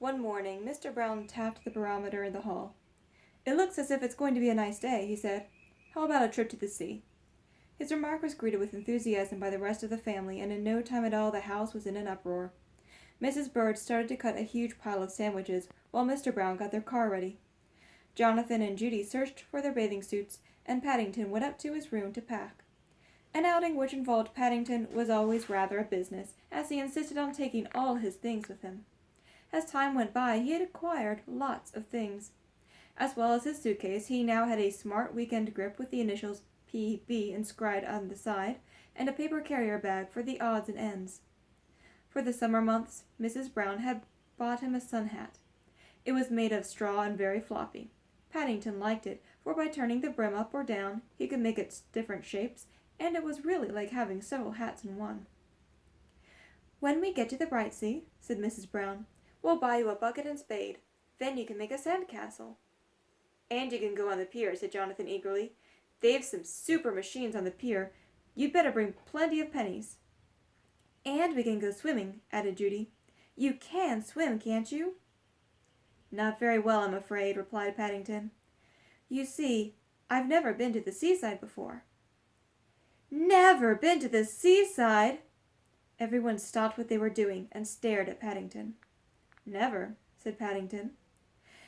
One morning, Mr. Brown tapped the barometer in the hall. "It looks as if it's going to be a nice day," he said. "How about a trip to the sea?" His remark was greeted with enthusiasm by the rest of the family, and in no time at all the house was in an uproar. Mrs. Bird started to cut a huge pile of sandwiches, while Mr. Brown got their car ready. Jonathan and Judy searched for their bathing suits, and Paddington went up to his room to pack. An outing which involved Paddington was always rather a business, as he insisted on taking all his things with him. As time went by, he had acquired lots of things. As well as his suitcase, he now had a smart weekend grip with the initials P.B. inscribed on the side, and a paper carrier bag for the odds and ends. For the summer months, Mrs. Brown had bought him a sun hat. It was made of straw and very floppy. Paddington liked it, for by turning the brim up or down, he could make its different shapes, and it was really like having several hats in one. "When we get to the Bright Sea," said Mrs. Brown, "we'll buy you a bucket and spade. Then you can make a sand castle." "And you can go on the pier," said Jonathan eagerly. "They've some super machines on the pier. You'd better bring plenty of pennies." "And we can go swimming," added Judy. "You can swim, can't you?" "Not very well, I'm afraid," replied Paddington. "You see, I've never been to the seaside before." "Never been to the seaside!" Everyone stopped what they were doing and stared at Paddington. "Never," said Paddington.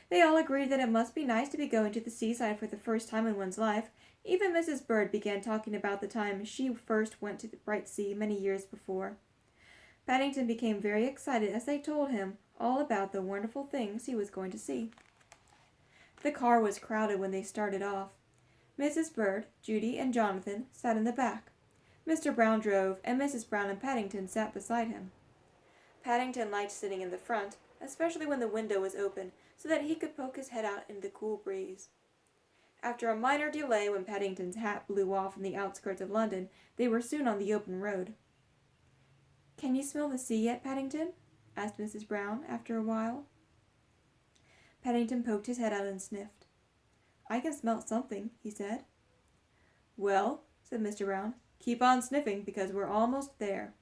They all agreed that it must be nice to be going to the seaside for the first time in one's life. Even Mrs. Bird began talking about the time she first went to the Bright Sea many years before. Paddington became very excited as they told him all about the wonderful things he was going to see. The car was crowded when they started off. Mrs. Bird, Judy, and Jonathan sat in the back. Mr. Brown drove, and Mrs. Brown and Paddington sat beside him. Paddington liked sitting in the front, especially when the window was open, so that he could poke his head out into the cool breeze. After a minor delay when Paddington's hat blew off in the outskirts of London, they were soon on the open road. "Can you smell the sea yet, Paddington?" asked Mrs. Brown, after a while. Paddington poked his head out and sniffed. "I can smell something," he said. "Well," said Mr. Brown, "keep on sniffing, because we're almost there."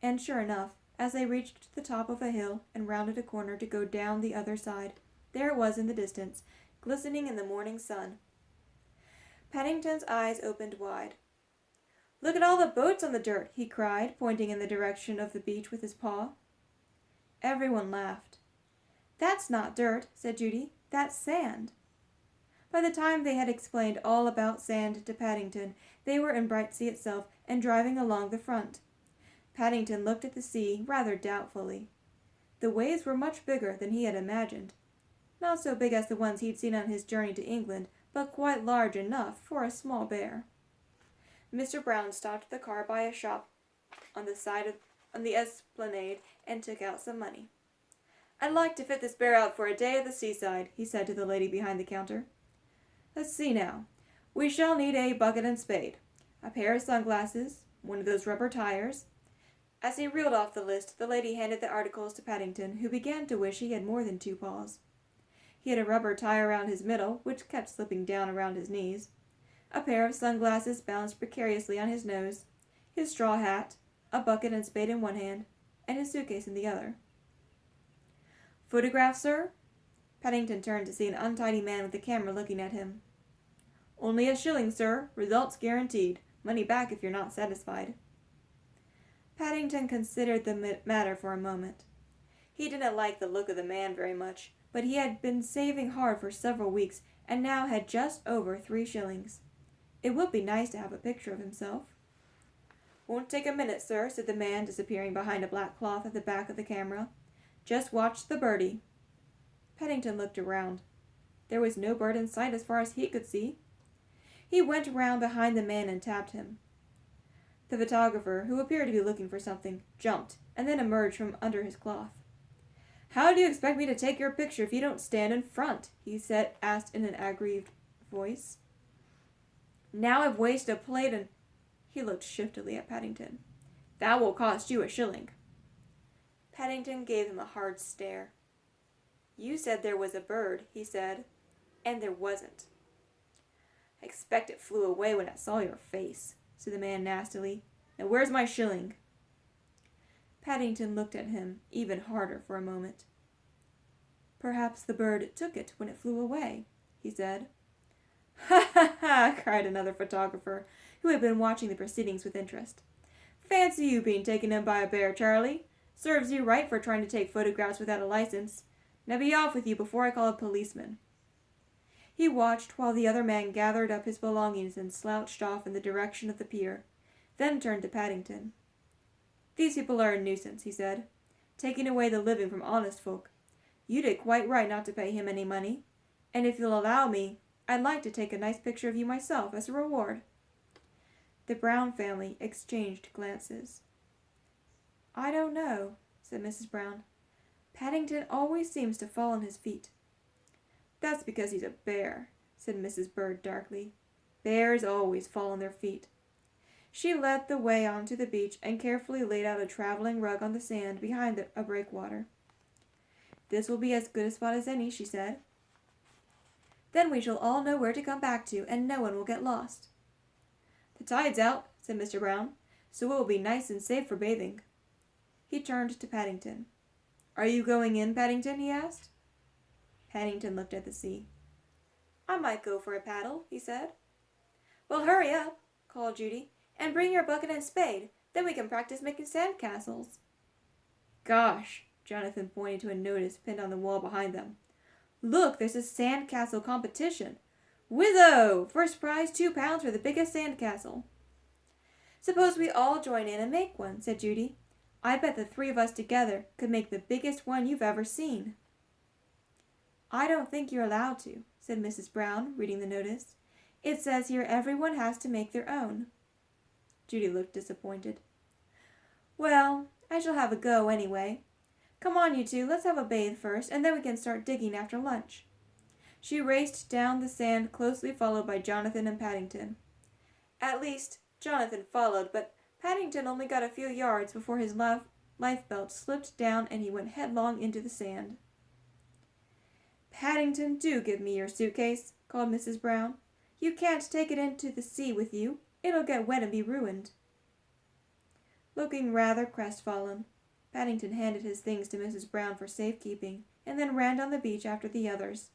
And sure enough, as they reached the top of a hill and rounded a corner to go down the other side, there it was in the distance, glistening in the morning sun. Paddington's eyes opened wide. "Look at all the boats on the dirt," he cried, pointing in the direction of the beach with his paw. Everyone laughed. "That's not dirt," said Judy. "That's sand." By the time they had explained all about sand to Paddington, they were in Bright Sea itself and driving along the front. Paddington looked at the sea rather doubtfully. The waves were much bigger than he had imagined. Not so big as the ones he'd seen on his journey to England, but quite large enough for a small bear. Mr. Brown stopped the car by a shop on the esplanade and took out some money. "I'd like to fit this bear out for a day at the seaside," he said to the lady behind the counter. "Let's see now. We shall need a bucket and spade, a pair of sunglasses, one of those rubber tires." As he reeled off the list, the lady handed the articles to Paddington, who began to wish he had more than two paws. He had a rubber tie around his middle, which kept slipping down around his knees, a pair of sunglasses balanced precariously on his nose, his straw hat, a bucket and spade in one hand, and his suitcase in the other. "Photograph, sir?" Paddington turned to see an untidy man with a camera looking at him. "Only a shilling, sir. Results guaranteed. Money back if you're not satisfied." Paddington considered the matter for a moment. He didn't like the look of the man very much, but he had been saving hard for several weeks and now had just over 3 shillings. It would be nice to have a picture of himself. "Won't take a minute, sir," said the man, disappearing behind a black cloth at the back of the camera. "Just watch the birdie." Paddington looked around. There was no bird in sight as far as he could see. He went round behind the man and tapped him. The photographer, who appeared to be looking for something, jumped, and then emerged from under his cloth. "How do you expect me to take your picture if you don't stand in front?" he asked in an aggrieved voice. "Now I've wasted a plate and—" He looked shiftily at Paddington. "That will cost you a shilling." Paddington gave him a hard stare. "You said there was a bird," he said, "and there wasn't." "I expect it flew away when it saw your face," said the man nastily. "Now where's my shilling?" Paddington looked at him even harder for a moment. "Perhaps the bird took it when it flew away," he said. "Ha ha ha!" cried another photographer, who had been watching the proceedings with interest. "Fancy you being taken in by a bear, Charlie! Serves you right for trying to take photographs without a license. Now be off with you before I call a policeman." He watched while the other man gathered up his belongings and slouched off in the direction of the pier, then turned to Paddington. "These people are a nuisance," he said, "taking away the living from honest folk. You did quite right not to pay him any money, and if you'll allow me, I'd like to take a nice picture of you myself as a reward." The Brown family exchanged glances. "I don't know," said Mrs. Brown. "Paddington always seems to fall on his feet." "That's because he's a bear," said Mrs. Bird darkly. "Bears always fall on their feet." She led the way onto the beach and carefully laid out a traveling rug on the sand behind a breakwater. "This will be as good a spot as any," she said. "Then we shall all know where to come back to, and no one will get lost." "The tide's out," said Mr. Brown, "so it will be nice and safe for bathing." He turned to Paddington. "Are you going in, Paddington?" he asked. Paddington looked at the sea. "I might go for a paddle," he said. "Well, hurry up," called Judy, "and bring your bucket and spade. Then we can practice making sand castles." "Gosh!" Jonathan pointed to a notice pinned on the wall behind them. "Look, there's a sand castle competition. Whizzo! First prize £2 for the biggest sand castle." "Suppose we all join in and make one," said Judy. "I bet the 3 of us together could make the biggest one you've ever seen." "I don't think you're allowed to," said Mrs. Brown, reading the notice. "It says here everyone has to make their own." Judy looked disappointed. "Well, I shall have a go anyway. Come on, you two, let's have a bathe first, and then we can start digging after lunch." She raced down the sand, closely followed by Jonathan and Paddington. At least, Jonathan followed, but Paddington only got a few yards before his lifebelt slipped down and he went headlong into the sand. "Paddington, do give me your suitcase," called Mrs. Brown. "You can't take it into the sea with you. It'll get wet and be ruined." Looking rather crestfallen, Paddington handed his things to Mrs. Brown for safekeeping, and then ran down the beach after the others.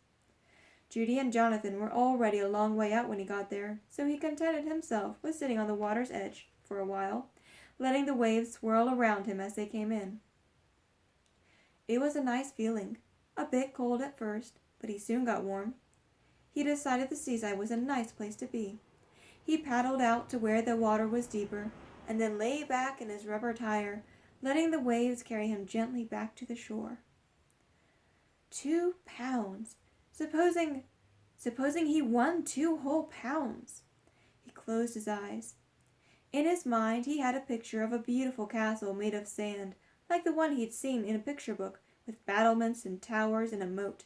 Judy and Jonathan were already a long way out when he got there, so he contented himself with sitting on the water's edge for a while, letting the waves swirl around him as they came in. It was a nice feeling, a bit cold at first, but he soon got warm. He decided the seaside was a nice place to be. He paddled out to where the water was deeper, and then lay back in his rubber tire, letting the waves carry him gently back to the shore. £2. Supposing he won 2 whole pounds. He closed his eyes. In his mind he had a picture of a beautiful castle made of sand, like the one he'd seen in a picture book, with battlements and towers and a moat.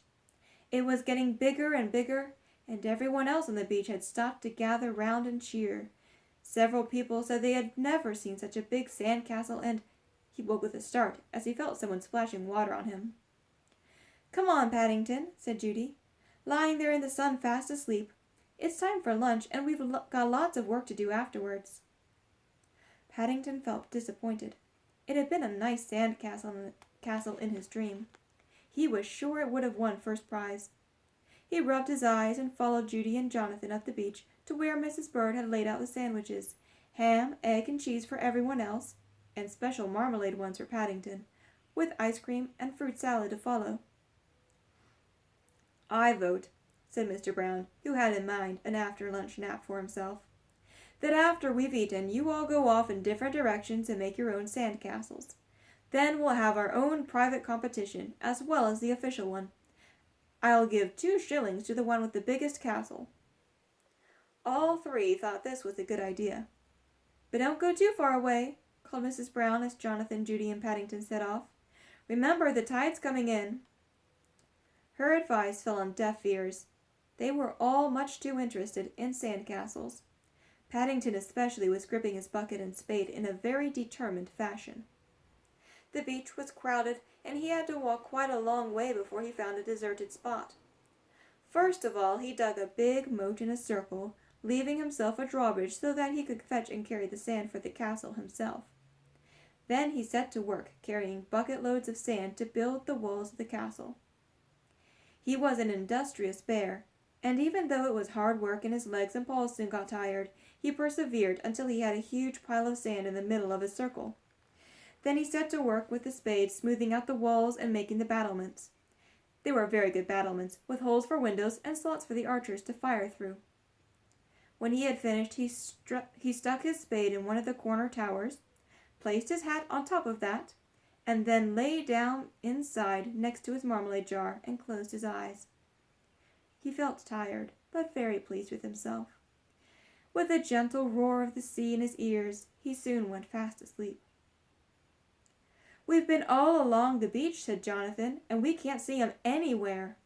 It was getting bigger and bigger, and everyone else on the beach had stopped to gather round and cheer. Several people said they had never seen such a big sand castle, and he woke with a start as he felt someone splashing water on him. "Come on, Paddington," said Judy, lying there in the sun fast asleep. "It's time for lunch, and we've got lots of work to do afterwards." Paddington felt disappointed. It had been a nice sand castle in his dream. He was sure it would have won first prize. He rubbed his eyes and followed Judy and Jonathan up the beach to where Mrs. Bird had laid out the sandwiches, ham, egg, and cheese for everyone else, and special marmalade ones for Paddington, with ice cream and fruit salad to follow. "I vote," said Mr. Brown, who had in mind an after-lunch nap for himself, "that after we've eaten you all go off in different directions and make your own sand castles. Then we'll have our own private competition, as well as the official one. I'll give 2 shillings to the one with the biggest castle." All 3 thought this was a good idea. "But don't go too far away," called Mrs. Brown as Jonathan, Judy, and Paddington set off. "Remember, the tide's coming in." Her advice fell on deaf ears. They were all much too interested in sand castles. Paddington especially was gripping his bucket and spade in a very determined fashion. The beach was crowded, and he had to walk quite a long way before he found a deserted spot. First of all, he dug a big moat in a circle, leaving himself a drawbridge so that he could fetch and carry the sand for the castle himself. Then he set to work, carrying bucket loads of sand to build the walls of the castle. He was an industrious bear, and even though it was hard work and his legs and paws soon got tired, he persevered until he had a huge pile of sand in the middle of his circle. Then he set to work with the spade, smoothing out the walls and making the battlements. They were very good battlements, with holes for windows and slots for the archers to fire through. When he had finished, he stuck his spade in one of the corner towers, placed his hat on top of that, and then lay down inside next to his marmalade jar and closed his eyes. He felt tired, but very pleased with himself. With a gentle roar of the sea in his ears, he soon went fast asleep. "We've been all along the beach," said Jonathan, "and we can't see him anywhere."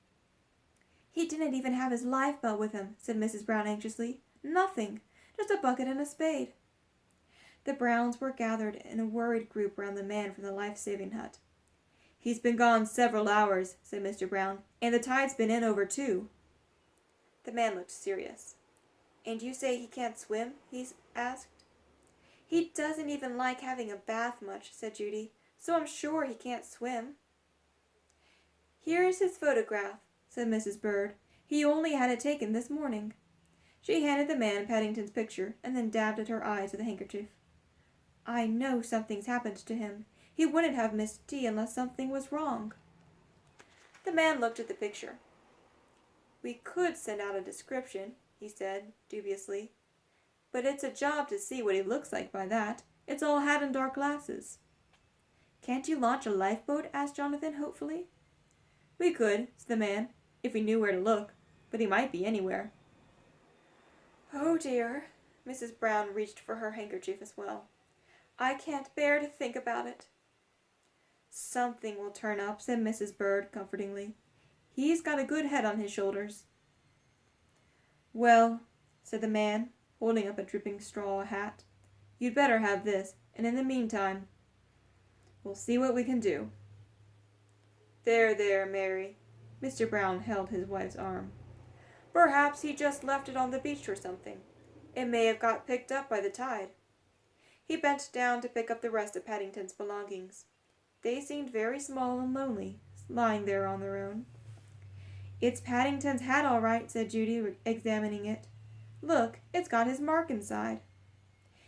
"He didn't even have his lifebelt with him," said Mrs. Brown anxiously. "Nothing, just a bucket and a spade." The Browns were gathered in a worried group round the man from the life-saving hut. "He's been gone several hours," said Mr. Brown, "and the tide's been in over 2." The man looked serious. "And you say he can't swim?" he asked. "He doesn't even like having a bath much," said Judy, "so I'm sure he can't swim." "Here is his photograph," said Mrs. Bird. "He only had it taken this morning." She handed the man Paddington's picture and then dabbed at her eyes with a handkerchief. "I know something's happened to him. He wouldn't have missed tea unless something was wrong." The man looked at the picture. "We could send out a description," he said dubiously, "but it's a job to see what he looks like by that. It's all hat and dark glasses." "Can't you launch a lifeboat?" asked Jonathan hopefully. "We could," said the man, "if we knew where to look, but he might be anywhere." "Oh dear." Mrs. Brown reached for her handkerchief as well. "I can't bear to think about it." "Something will turn up," said Mrs. Bird comfortingly. "He's got a good head on his shoulders." "Well," said the man, holding up a dripping straw hat, "you'd better have this, and in the meantime, we'll see what we can do." "There, there, Mary." Mr. Brown held his wife's arm. "Perhaps he just left it on the beach or something. It may have got picked up by the tide." He bent down to pick up the rest of Paddington's belongings. They seemed very small and lonely, lying there on their own. "It's Paddington's hat all right," said Judy, examining it. "Look, it's got his mark inside."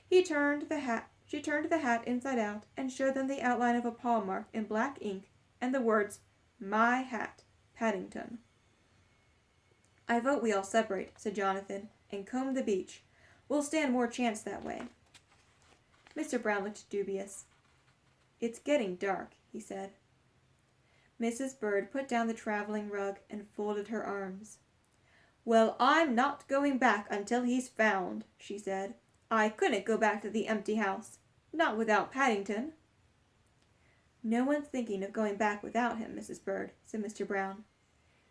She turned the hat inside out and showed them the outline of a paw mark in black ink and the words, "My hat, Paddington." "I vote we all separate," said Jonathan, "and comb the beach. We'll stand more chance that way." Mr. Brown looked dubious. "It's getting dark," he said. Mrs. Bird put down the traveling rug and folded her arms. "Well, I'm not going back until he's found," she said. "I couldn't go back to the empty house. Not without Paddington." "No one's thinking of going back without him, Mrs. Bird," said Mr. Brown.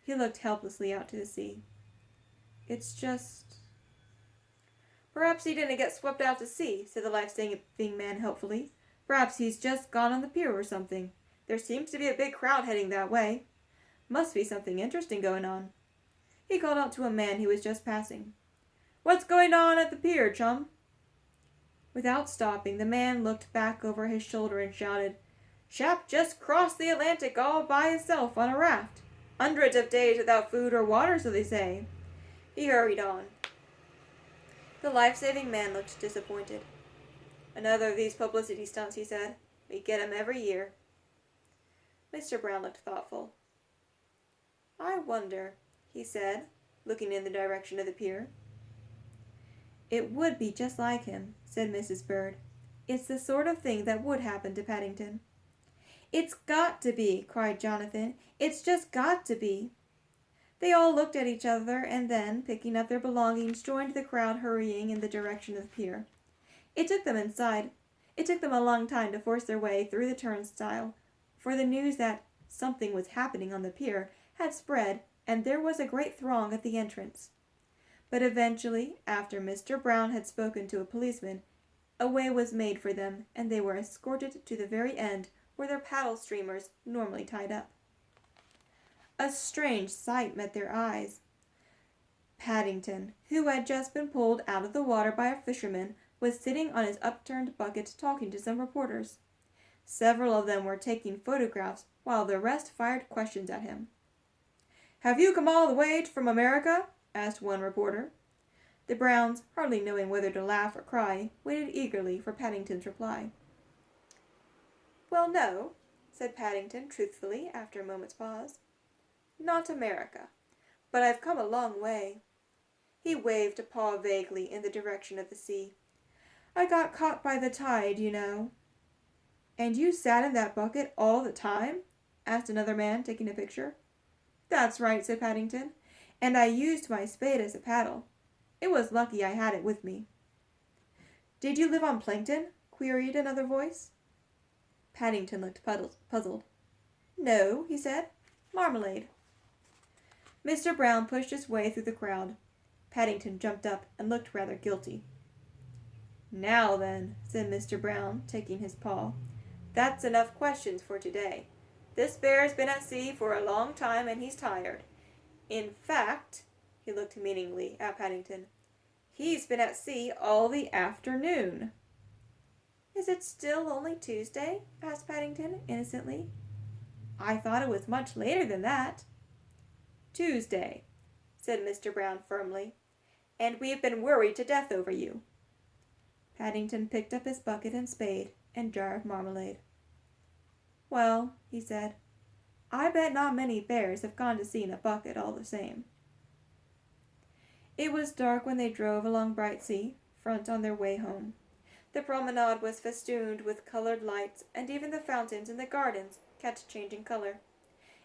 He looked helplessly out to the sea. "It's just—" "Perhaps he didn't get swept out to sea," said the life-saving man helpfully. "Perhaps he's just gone on the pier or something. There seems to be a big crowd heading that way. Must be something interesting going on." He called out to a man who was just passing. "What's going on at the pier, chum?" Without stopping, the man looked back over his shoulder and shouted, "Chap just crossed the Atlantic all by himself on a raft. Hundreds of days without food or water, so they say." He hurried on. The life-saving man looked disappointed. "Another of these publicity stunts," he said. "We get 'em every year." Mr. Brown looked thoughtful. "I wonder," he said, looking in the direction of the pier. "It would be just like him," said Mrs. Bird. "It's the sort of thing that would happen to Paddington." "It's got to be!" cried Jonathan. "It's just got to be!" They all looked at each other and then, picking up their belongings, joined the crowd hurrying in the direction of the pier. It took them a long time to force their way through the turnstile, for the news that something was happening on the pier had spread, and there was a great throng at the entrance. But eventually, after Mr. Brown had spoken to a policeman, a way was made for them, and they were escorted to the very end where their paddle streamers normally tied up. A strange sight met their eyes. Paddington, who had just been pulled out of the water by a fisherman, was sitting on his upturned bucket talking to some reporters. Several of them were taking photographs while the rest fired questions at him. "Have you come all the way from America?" asked one reporter. The Browns, hardly knowing whether to laugh or cry, waited eagerly for Paddington's reply. "Well, no," said Paddington truthfully after a moment's pause. "Not America. But I've come a long way." He waved a paw vaguely in the direction of the sea. "I got caught by the tide, you know." "And you sat in that bucket all the time?" asked another man, taking a picture. "That's right," said Paddington. "And I used my spade as a paddle. It was lucky I had it with me." "Did you live on plankton?" queried another voice. Paddington looked puzzled. "No," he said. "Marmalade." Mr. Brown pushed his way through the crowd. Paddington jumped up and looked rather guilty. "Now then," said Mr. Brown, taking his paw, "that's enough questions for today. This bear's been at sea for a long time and he's tired. In fact," he looked meaningly at Paddington, "he's been at sea all the afternoon." "Is it still only Tuesday?" asked Paddington innocently. "I thought it was much later than that." "Tuesday," said Mr. Brown firmly, "and we've been worried to death over you." Paddington picked up his bucket and spade and jar of marmalade. "Well," he said, "I bet not many bears have gone to sea in a bucket all the same." It was dark when they drove along Brightsea Front on their way home. The promenade was festooned with colored lights, and even the fountains in the gardens kept changing color.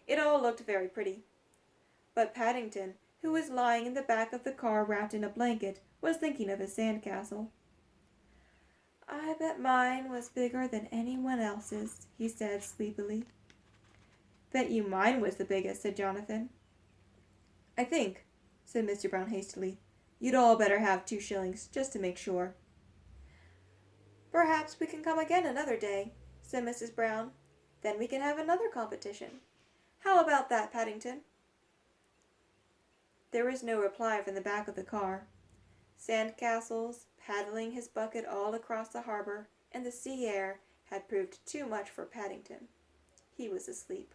It all looked very pretty. But Paddington, who was lying in the back of the car wrapped in a blanket, was thinking of his sand castle. "I bet mine was bigger than anyone else's," he said sleepily. "Bet you mine was the biggest," said Jonathan. "I think," said Mr. Brown hastily, "you'd all better have 2 shillings, just to make sure." "Perhaps we can come again another day," said Mrs. Brown. "Then we can have another competition. How about that, Paddington?" There was no reply from the back of the car. Sand castles, paddling his bucket all across the harbor, and the sea air had proved too much for Paddington. He was asleep.